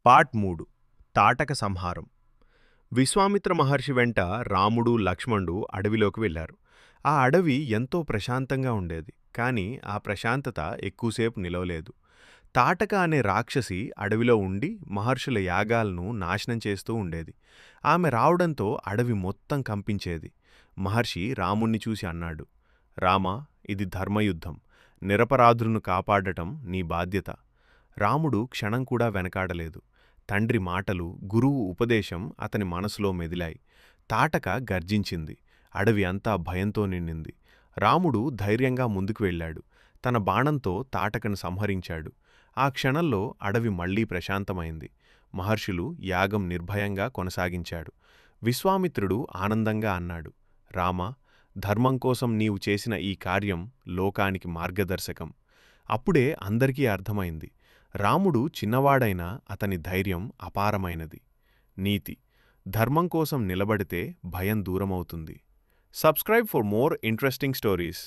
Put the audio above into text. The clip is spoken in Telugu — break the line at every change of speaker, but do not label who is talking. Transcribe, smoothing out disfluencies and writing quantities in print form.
పార్ట్ 3 తాటక సంహారం. విశ్వామిత్ర మహర్షి వెంట రాముడు లక్ష్మణుడు అడవిలోకి వెళ్లారు. ఆ అడవి ఎంతో ప్రశాంతంగా ఉండేది. కాని ఆ ప్రశాంతత ఎక్కువసేపు నిలవలేదు. తాటక అనే రాక్షసి అడవిలో ఉండి మహర్షుల యాగాలను నాశనం చేస్తూ ఉండేది. ఆమె రావడంతో అడవి మొత్తం కంపించేది. మహర్షి రాముణ్ణి చూసి అన్నాడు, రామా, ఇది ధర్మయుద్ధం. నిరపరాధులను కాపాడటం నీ బాధ్యత. రాముడు క్షణం కూడా వెనకాడలేదు. తండ్రి మాటలు, గురువు ఉపదేశం అతని మనసులో మెదిలాయి. తాటక గర్జించింది. అడవి అంతా భయంతో నిండింది. రాముడు ధైర్యంగా ముందుకు వెళ్ళాడు. తన బాణంతో తాటకను సంహరించాడు. ఆ క్షణంలో అడవి మళ్లీ ప్రశాంతమైంది. మహర్షులు యాగం నిర్భయంగా కొనసాగించాడు. విశ్వామిత్రుడు ఆనందంగా అన్నాడు, రామా, ధర్మం కోసం నీవు చేసిన ఈ కార్యం లోకానికి మార్గదర్శకం. అప్పుడే అందరికీ అర్థమైంది, రాముడు చిన్నవాడైనా అతని ధైర్యం అపారమైనది. నీతి: ధర్మం కోసం నిలబడితే భయం దూరమవుతుంది. Subscribe for more interesting stories.